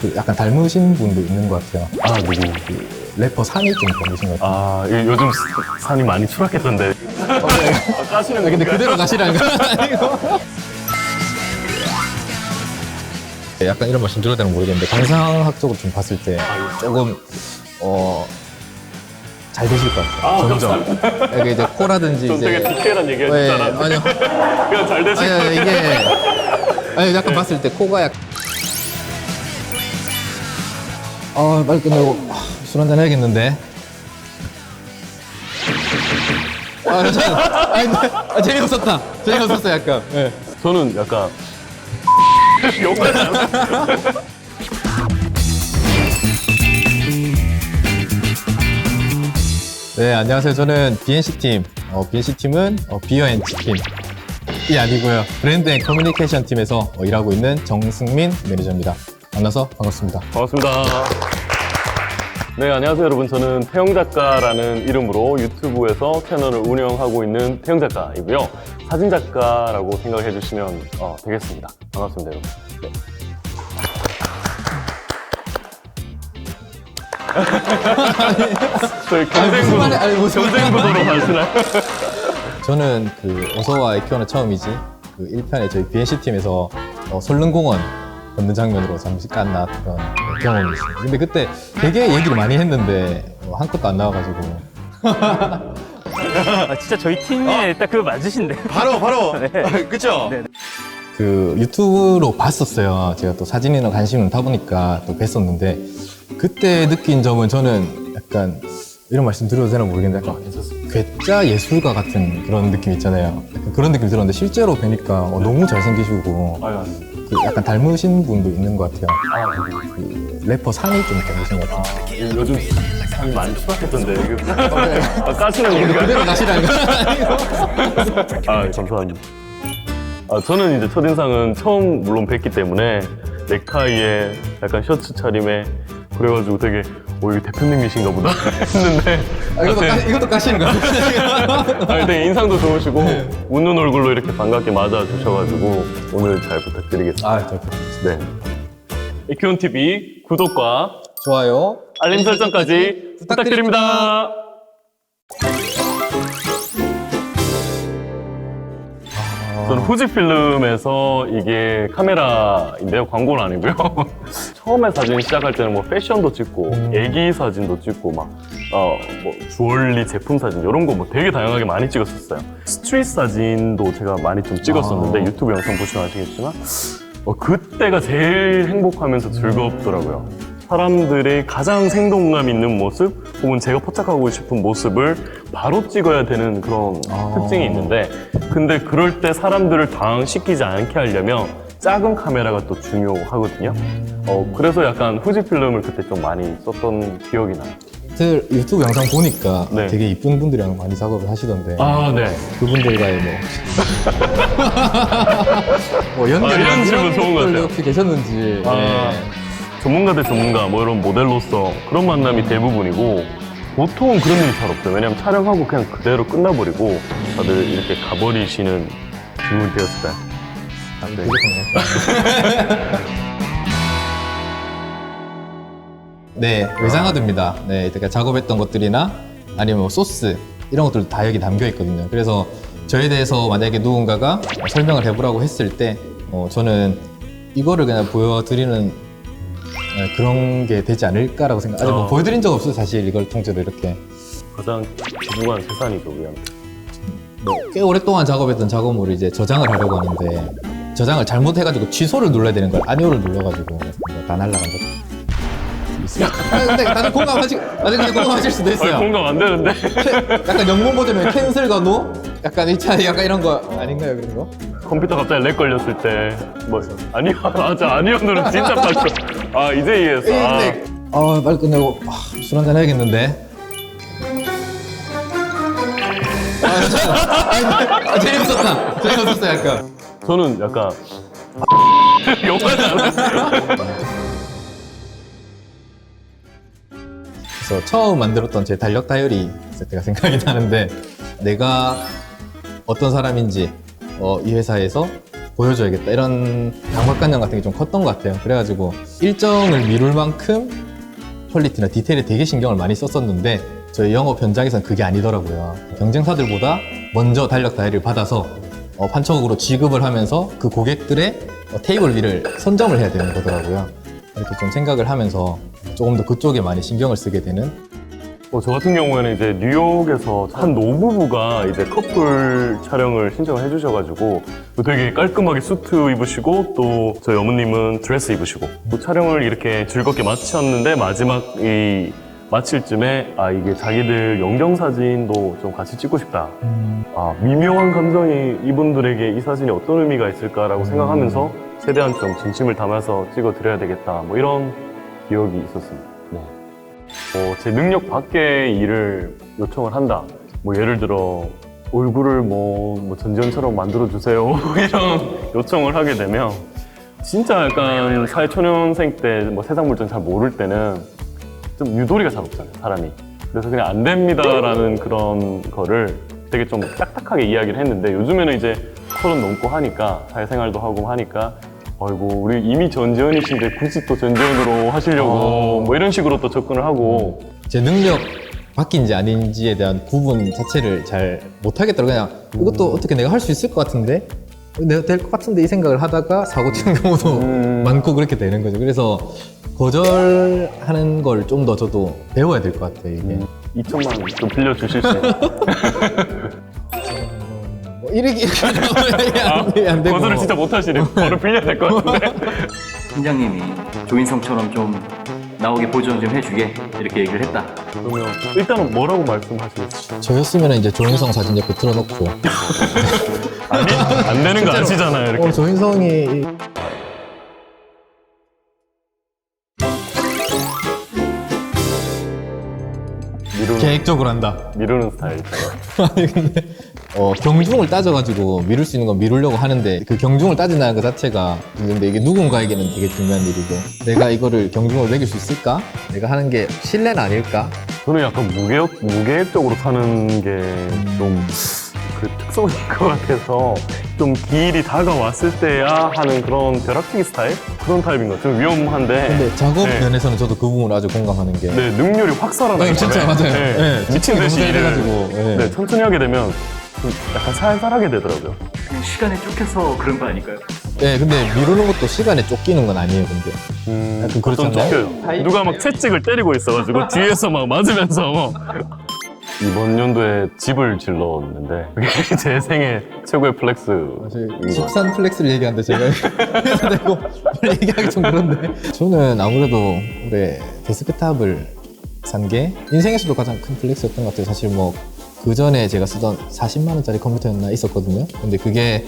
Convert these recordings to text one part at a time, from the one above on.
그 약간 닮으신 분도 있는 것 같아요. 아, 누구? 그 래퍼 산이 좀 닮으신 것 같아요. 아, 요즘 산이 많이 추락했던데. 까시는 근데 건가요? 그대로 가시라는 거 아니고? 약간 이런 말씀 드려도 되는 모르겠는데 관상학적으로 좀 봤을 때 조금 잘 되실 것 같아요. 점점. 이게 이제 코라든지 좀 되게 이제 디테일한 얘기 해줄 줄 알았는데. 아니요. 그냥 잘 되실 아니, 거예요. 이게 약간 봤을 때 코가 약. 빨리 끝내고 술 한잔 해야겠는데. 재미없었다. 재미없었어 약간. 네. 저는 약간 욕하지 않아요. 네, 안녕하세요. 저는 BNC팀. BNC팀은 비어 앤 치킨이 아니고요. 브랜드 앤 커뮤니케이션 팀에서 일하고 있는 정승민 매니저입니다. 만나서 반갑습니다. 반갑습니다. 네, 안녕하세요 여러분. 저는 태영 작가라는 이름으로 유튜브에서 채널을 운영하고 있는 태영 작가이고요. 사진 작가라고 생각해 주시면 되겠습니다. 반갑습니다, 여러분. 네. 저희 경쟁구도로 가시나요? 저는 그 어서와 이큐어는 처음이지 그 1편에 저희 BNC팀에서 설릉공원 걷는 장면으로 잠시 깐나왔던 경험이 있어요. 근데 그때 되게 얘기를 많이 했는데 한 컷도 안 나와가지고 진짜 저희 팀에 딱 그거 맞으신데. 바로 네. 그쵸? 네. 그 유튜브로 봤었어요. 제가 또 사진이나 관심이 많다 보니까 또 뵀었는데 그때 느낀 점은 저는 약간 이런 말씀 드려도 되나 모르겠는데 약간 괴짜 예술가 같은 그런 느낌 있잖아요. 약간 그런 느낌이 들었는데 실제로 뵈니까 너무 잘생기시고 아유, 그 약간 닮으신 분도 있는 것 같아요. 누구? 그 래퍼 산이 좀 닮으신 것 같아요. 요즘 산이 많이 추락했던데. 까시는 건가요? 그대로 가시라는 거 아니고? 아, 감사합니다. 저는 이제 첫인상은 처음 물론 뵙기 때문에 넥타이에 약간 셔츠 차림에 그래가지고 되게 이거 대표님이신가 보다 했는데 이것도 까시는 거 아니에요? 되게 인상도 좋으시고 웃는 얼굴로 이렇게 반갑게 맞아주셔가지고 오늘 잘 부탁드리겠습니다. 잘 부탁드립니다. 네. 이큐온TV 구독과 좋아요. 알림 설정까지 부탁드립니다. 저는 후지필름에서 이게 카메라인데요. 광고는 아니고요. 처음에 사진 시작할 때는 뭐 패션도 찍고, 애기 사진도 찍고, 뭐 주얼리 제품 사진, 이런 거 뭐 되게 다양하게 많이 찍었었어요. 스트릿 사진도 제가 많이 좀 찍었었는데, 유튜브 영상 보시면 아시겠지만, 그때가 제일 행복하면서 즐겁더라고요. 사람들의 가장 생동감 있는 모습 혹은 제가 포착하고 싶은 모습을 바로 찍어야 되는 그런 특징이 있는데 근데 그럴 때 사람들을 당황시키지 않게 하려면 작은 카메라가 또 중요하거든요. 그래서 약간 후지필름을 그때 좀 많이 썼던 기억이 나요. 유튜브 영상 보니까 네. 되게 이쁜 분들이랑 많이 작업을 하시던데 네. 그분들과의 연결 이런 질문 좋은 것 같아요. 혹시 계셨는지 네. 전문가 대 전문가 뭐 이런 모델로서 그런 만남이 대부분이고 보통은 그런 일이 잘 없어요. 왜냐면 촬영하고 그냥 그대로 끝나버리고 다들 이렇게 가버리시는 질문이 되었을까요? 네. 네, 외장하드입니다. 네, 그러니까 작업했던 것들이나 아니면 뭐 소스 이런 것들도 다 여기 담겨 있거든요. 그래서 저에 대해서 만약에 누군가가 설명을 해보라고 했을 때 저는 이거를 그냥 보여드리는 그런 게 되지 않을까라고 생각. 아직 뭐 보여드린 적 없어요, 사실 이걸 통째로 이렇게. 가장 중요한 재산이죠, 우리한테. 꽤 오랫동안 작업했던 작업물을 이제 저장을 하려고 하는데 저장을 잘못해가지고 취소를 눌러야 되는 걸 아니오를 눌러가지고 다 날라간 적 있어요. 근데 다들 나중에 공감하실 수도 있어요. 공감 안 되는데. 약간 영문 버전에 캔슬과 노? 약간 이 차이 약간 이런 거 아닌가요, 그런 거? 컴퓨터 갑자기 렉 걸렸을 때 뭐 아니요, 맞아, 아니요는 진짜 빡쳐. 이제 이해했어. 빨리 끝내고 술 한잔 해야겠는데. 재미없었다. 재미없었어 약간. 저는 약간 욕하지 않아요. 그래서 처음 만들었던 제 달력 다이어리 세트가 생각이 나는데 내가 어떤 사람인지 이 회사에서 보여줘야겠다 이런 강박관념 같은 게 좀 컸던 것 같아요. 그래가지고 일정을 미룰 만큼 퀄리티나 디테일에 되게 신경을 많이 썼었는데 저희 영업 현장에서는 그게 아니더라고요. 경쟁사들보다 먼저 달력 다이어리를 받아서 판촉으로 지급을 하면서 그 고객들의 테이블 위를 선점을 해야 되는 거더라고요. 이렇게 좀 생각을 하면서 조금 더 그쪽에 많이 신경을 쓰게 되는. 저 같은 경우에는 이제 뉴욕에서 한 노부부가 이제 커플 촬영을 신청을 해주셔가지고 되게 깔끔하게 수트 입으시고 또 저희 어머님은 드레스 입으시고 또 촬영을 이렇게 즐겁게 마쳤는데 마지막 이 마칠 쯤에 이게 자기들 영정사진도 좀 같이 찍고 싶다. 미묘한 감정이 이분들에게 이 사진이 어떤 의미가 있을까라고 생각하면서 최대한 좀 진심을 담아서 찍어드려야 되겠다. 뭐 이런 기억이 있었습니다. 네. 제 능력 밖의 일을 요청을 한다. 뭐 예를 들어 얼굴을 뭐 전지현처럼 만들어주세요. 이런 요청을 하게 되면 진짜 약간 사회초년생 때 뭐 세상 물정 잘 모를 때는 좀 유도리가 잘 없잖아요, 사람이. 그래서 그냥 안 됩니다라는 그런 거를 되게 좀 딱딱하게 이야기를 했는데 요즘에는 이제 30 넘고 하니까 사회생활도 하고 하니까 아이고 우리 이미 전지현이신데 굳이 또 전지현으로 하시려고 뭐 이런 식으로 또 접근을 하고 제 능력 바뀐지 아닌지에 대한 구분 자체를 잘 못하겠더라고요. 그냥 이것도 어떻게 내가 할 수 있을 것 같은데 내가 될 것 같은데 이 생각을 하다가 사고 치는 경우도 많고 그렇게 되는 거죠. 그래서 거절하는 걸 좀 더 저도 배워야 될 것 같아요. 이게 2천만 원 좀 빌려주실 수 있나요? 뭐 이렇게 안 되고 거절을 진짜 못하시네요. 바로 빌려야 될 것 같은데. 팀장님이 조인성처럼 좀 나오게 보존 좀 해주게 이렇게 얘기를 했다. 그러면 일단은 뭐라고 말씀하시겠어요? 저였으면 이제 조인성 사진 옆에 틀어놓고 안 되는 거 아시잖아요. 이렇게. 조인성이 계획적으로 한다. 미루는 스타일이잖아요. 아니 근데 경중을 따져가지고 미룰 수 있는 건 미루려고 하는데 그 경중을 따진다는 것 자체가 근데 이게 누군가에게는 되게 중요한 일이고 내가 이거를 경중을 매길 수 있을까? 내가 하는 게 신뢰는 아닐까? 저는 약간 무계획적으로 사는 게 좀 그 특성인 것 같아서 좀 기일이 다가왔을 때야 하는 그런 벼락치기 스타일? 그런 타입인 것 같아요. 좀 위험한데. 근데 작업 네. 면에서는 저도 그 부분을 아주 공감하는 게 네, 능률이 확 살아나요. 진짜 맞아요. 네. 네, 미친 듯이 너무 일을 잘해가지고, 네. 네, 천천히 하게 되면 좀 약간 살살하게 되더라고요. 그냥 시간에 쫓겨서 그런 거 아닐까요? 네, 근데 미루는 것도 시간에 쫓기는 건 아니에요, 근데. 약간 그렇지 좀 않나요? 쫓겨요. 누가 막 채찍을 때리고 있어가지고 뒤에서 막 맞으면서 이번 연도에 집을 질렀는데 그게 제 생애 최고의 플렉스. 사실 집산 플렉스를 얘기하는데 제가 해서 되고 얘기하기 좀 그런데 저는 아무래도 올해 데스크탑을 산 게 인생에서도 가장 큰 플렉스였던 것 같아요. 사실 뭐 그 전에 제가 쓰던 40만 원짜리 컴퓨터였나 있었거든요. 근데 그게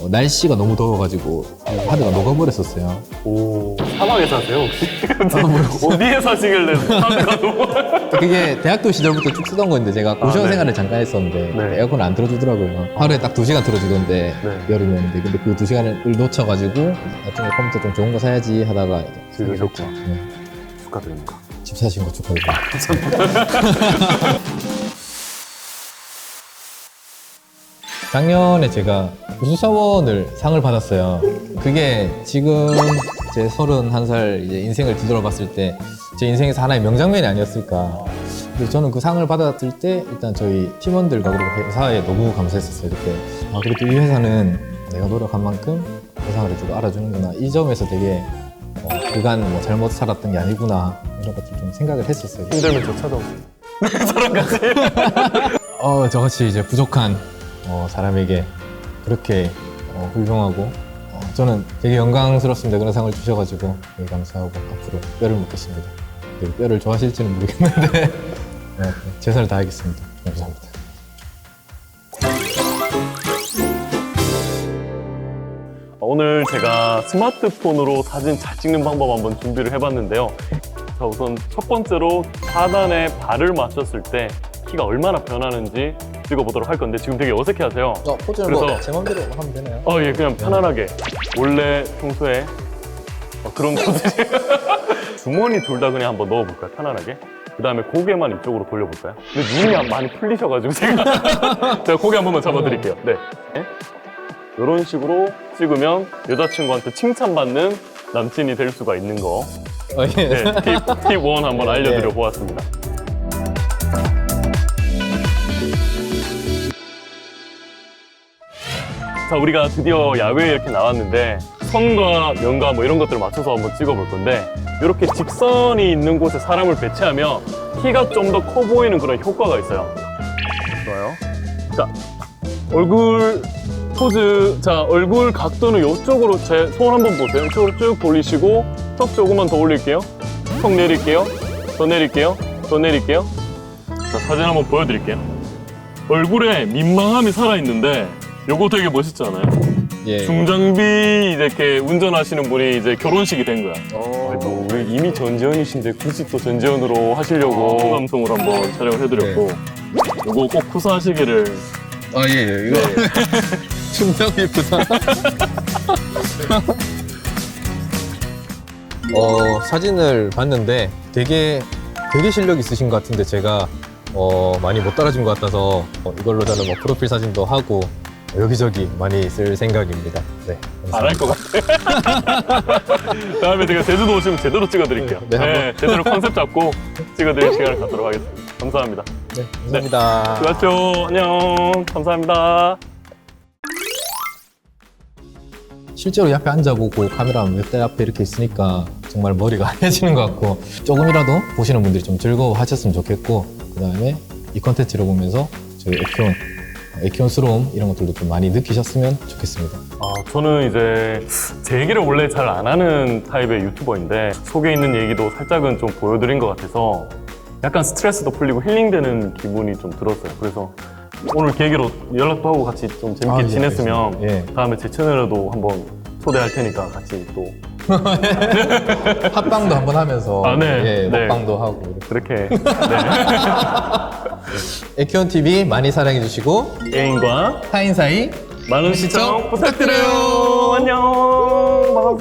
날씨가 너무 더워가지고 하드가 녹아버렸었어요. 오, 사막에 사세요 혹시? 어디에 사시길래 하드가 너무 그게 대학교 시절부터 쭉 쓰던 건데 제가 고시원 네. 생활을 잠깐 했었는데 네. 에어컨을 안 틀어주더라고요. 하루에 딱 2시간 틀어주던데 네. 여름이었는데 근데 그 2시간을 놓쳐가지고 나중에 컴퓨터 좀 좋은 거 사야지 하다가 이제 즐거셨고. 네. 축하드립니다. 집 사신 거 축하드립니다. 작년에 제가 우수사원을 상을 받았어요. 그게 지금 제 31살 이제 인생을 뒤돌아봤을 때 제 인생에서 하나의 명장면이 아니었을까. 근데 저는 그 상을 받았을 때 일단 저희 팀원들과 그리고 회사에 너무 감사했었어요. 그때 그래도 이 회사는 내가 노력한 만큼 보상을 해주고 알아주는구나. 이 점에서 되게 그간 뭐 잘못 살았던 게 아니구나 이런 것들 좀 생각을 했었어요. 힘들면 저 찾아오세요. 저랑 같이. 저같이 이제 부족한 사람에게 그렇게 훌륭하고 저는 되게 영광스럽습니다. 그런 상을 주셔가지고 되게 감사하고 앞으로 뼈를 묻겠습니다. 뼈를 좋아하실지는 모르겠는데 최선을 다하겠습니다. 감사합니다. 오늘 제가 스마트폰으로 사진 잘 찍는 방법 한번 준비를 해봤는데요. 자, 우선 첫 번째로 하단에 발을 맞췄을 때 키가 얼마나 변하는지 찍어보도록 할 건데 지금 되게 어색해하세요. 포즈는 그래서- 제 맘대로 하면 되나요? 예, 그냥 편안하게. 원래 평소에 그런 포즈. 주머니 둘 다 그냥 한번 넣어볼까요? 편안하게. 그 다음에 고개만 이쪽으로 돌려볼까요? 근데 눈이 많이 풀리셔가지고 제가 고개 한 번만 잡아드릴게요. 네. 네? 이런 식으로 찍으면 여자친구한테 칭찬받는 남친이 될 수가 있는 거. 예. 네, 팁1 한번 알려드려 보았습니다. 자, 우리가 드디어 야외에 이렇게 나왔는데 선과 면과 뭐 이런 것들을 맞춰서 한번 찍어볼 건데 이렇게 직선이 있는 곳에 사람을 배치하면 키가 좀 더 커 보이는 그런 효과가 있어요. 좋아요. 자, 얼굴 포즈. 자, 얼굴 각도는 이쪽으로 제 손 한번 보세요. 이쪽으로 쭉 돌리시고 턱 조금만 더 올릴게요. 턱 내릴게요. 더 내릴게요. 더 내릴게요. 자, 사진 한번 보여드릴게요. 얼굴에 민망함이 살아있는데 요거 되게 멋있지 않아요? 예. 중장비 이렇게 운전하시는 분이 이제 결혼식이 된 거야. 또 우리 이미 전지현이신데 굳이 또 전지현으로 하시려고 감성으로 한번 촬영을 해드렸고 요거 꼭 구사하시기를. 아, 예, 이거. 중장비 부산. 사진을 봤는데 되게 실력 있으신 것 같은데 제가 많이 못 따라준 것 같아서 이걸로 저는 뭐 프로필 사진도 하고 여기저기 많이 쓸 생각입니다. 네. 안 할 것 같아. 다음에 제가 제주도 오시면 제대로 찍어드릴게요. 네, 한번. 제대로 컨셉 잡고 찍어드릴 시간을 갖도록 하겠습니다. 감사합니다. 네, 감사합니다. 수고하십시오. 안녕. 감사합니다. 실제로 옆에 앉아보고 카메라 몇 대 앞에 이렇게 있으니까 정말 머리가 하얘지는 것 같고 조금이라도 보시는 분들이 좀 즐거워하셨으면 좋겠고 그 다음에 이 콘텐츠를 보면서 저희 에키온스러움 이런 것들도 좀 많이 느끼셨으면 좋겠습니다. 저는 이제 제 얘기를 원래 잘 안 하는 타입의 유튜버인데 속에 있는 얘기도 살짝은 좀 보여드린 것 같아서 약간 스트레스도 풀리고 힐링되는 기분이 좀 들었어요. 그래서 오늘 계기로 연락도 하고 같이 좀 재밌게 예, 지냈으면 알겠습니다. 예. 다음에 제 채널에도 한번 초대할 테니까 같이 또 팟빵도 한번 하면서 네. 예, 네. 먹방도 하고 그렇게 네. 에키온 TV 많이 사랑해 주시고 애인과 타인 사이 많은 시청 부탁드려요. 안녕.